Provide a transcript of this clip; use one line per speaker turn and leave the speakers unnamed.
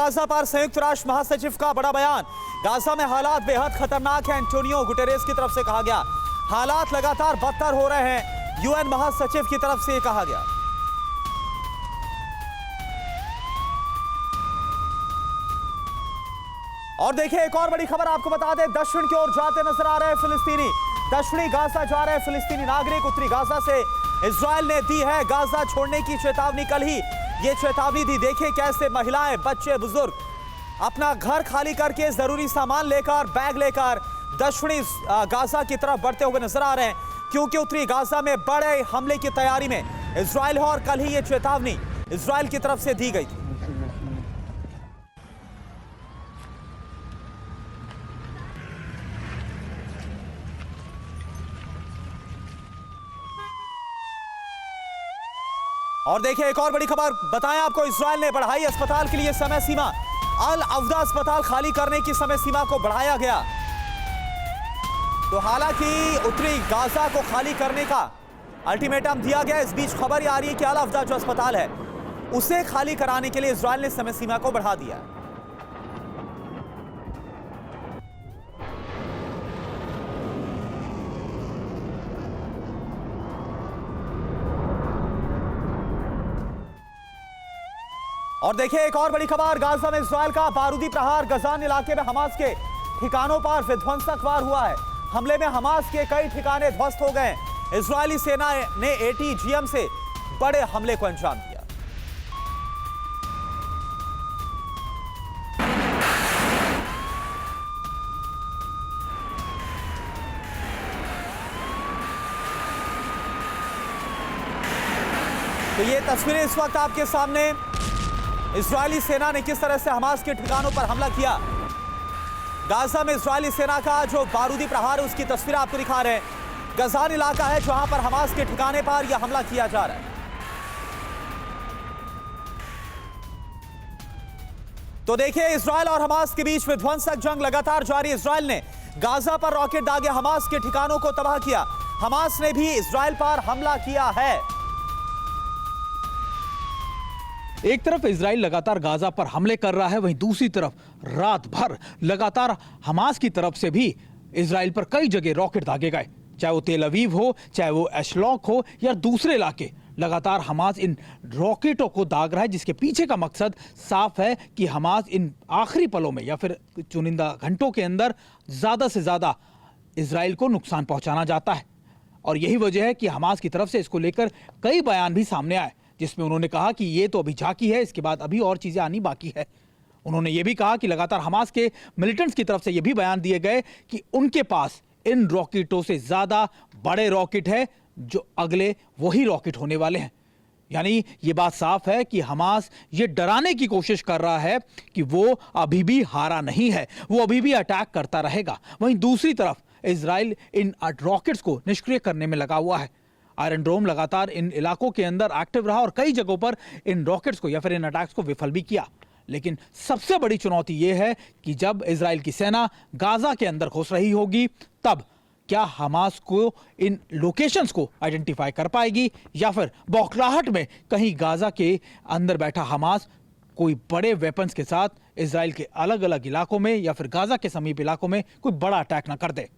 Gaza पर संयुक्त राष्ट्र महासचिव का बड़ा बयान। गाजा में हालात बेहद खतरनाक हैं, एंटोनियो गुटेरेस की तरफ से कहा गया। हालात लगातार बदतर हो रहे हैं, यूएन महासचिव की तरफ से कहा गया। और देखिए एक और बड़ी खबर आपको बता दें, दक्षिण की ओर जाते नजर आ रहे फिलिस्तीनी, दक्षिणी गाजा जा रहे फिलिस्तीनी नागरिक। उत्तरी गाजा से इजराइल ने दी है गाजा छोड़ने की चेतावनी। कल ही ये चेतावनी दी। देखिए कैसे महिलाएं, बच्चे, बुजुर्ग अपना घर खाली करके जरूरी सामान लेकर, बैग लेकर दक्षिणी गाजा की तरफ बढ़ते हुए नजर आ रहे हैं, क्योंकि उत्तरी गाजा में बड़े हमले की तैयारी में इजराइल है। और कल ही ये चेतावनी इजराइल की तरफ से दी गई थी। और देखिए एक और बड़ी खबर बताएं आपको, इजराइल ने बढ़ाई अस्पताल के लिए समय सीमा। अल अवदा अस्पताल खाली करने की समय सीमा को बढ़ाया गया। तो हालांकि उत्तरी गाजा को खाली करने का अल्टीमेटम दिया गया। इस बीच खबर आ रही है कि अल अवदा जो अस्पताल है उसे खाली कराने के लिए इजराइल ने समय सीमा को बढ़ा दिया। और देखिए एक और बड़ी खबर, गाजा में इजराइल का बारूदी प्रहार। गजान इलाके में हमास के ठिकानों पर विध्वंसक वार हुआ है। हमले में हमास के कई ठिकाने ध्वस्त हो गए। इजरायली सेना ने एटीजीएम से बड़े हमले को अंजाम दिया। तो ये तस्वीरें इस वक्त आपके सामने, इजरायली सेना ने किस तरह से हमास के ठिकानों पर हमला किया। गाजा में इजरायली सेना का जो बारूदी प्रहार है उसकी तस्वीर आपको दिखा रहे हैं। गजान इलाका है जहां पर हमास के ठिकाने पर यह हमला किया जा रहा है। तो देखिए इजराइल और हमास के बीच विध्वंसक जंग लगातार जारी। इजराइल ने गाजा पर रॉकेट दागे हमास के ठिकानों को तबाह किया। हमास ने भी इजराइल पर हमला किया है।
एक तरफ इजराइल लगातार गाजा पर हमले कर रहा है, वहीं दूसरी तरफ रात भर लगातार हमास की तरफ से भी इजराइल पर कई जगह रॉकेट दागे गए, चाहे वो तेल अवीव हो, चाहे वो एशलॉक हो या दूसरे इलाके। लगातार हमास इन रॉकेटों को दाग रहा है, जिसके पीछे का मकसद साफ है कि हमास इन आखिरी पलों में या फिर चुनिंदा घंटों के अंदर ज्यादा से ज्यादा इजराइल को नुकसान पहुंचाना चाहता है। और यही वजह है कि हमास की तरफ से इसको लेकर कई बयान भी सामने आए, जिसमें उन्होंने कहा कि ये तो अभी झांकी है, इसके बाद अभी और चीजें आनी बाकी है। उन्होंने ये भी कहा कि लगातार हमास के मिलिटेंट्स की तरफ से ये भी बयान दिए गए कि उनके पास इन रॉकेटों से ज्यादा बड़े रॉकेट है, जो अगले वही रॉकेट होने वाले हैं। यानी ये बात साफ है कि हमास ये डराने की कोशिश कर रहा है कि वो अभी भी हारा नहीं है, वो अभी भी अटैक करता रहेगा। वहीं दूसरी तरफ इजराइल इन रॉकेट्स को निष्क्रिय करने में लगा हुआ है। आयरन डोम लगातार इन इलाकों के अंदर एक्टिव रहा और कई जगहों पर इन रॉकेट्स को या फिर इन अटैक्स को विफल भी किया। लेकिन सबसे बड़ी चुनौती यह है कि जब इजराइल की सेना गाजा के अंदर घुस रही होगी, तब क्या हमास को इन लोकेशंस को आइडेंटिफाई कर पाएगी या फिर बौखलाहट में कहीं गाजा के अंदर बैठा हमास कोई बड़े वेपन्स के साथ इजराइल के अलग अलग इलाकों में या फिर गाजा के समीप इलाकों में कोई बड़ा अटैक ना कर दे।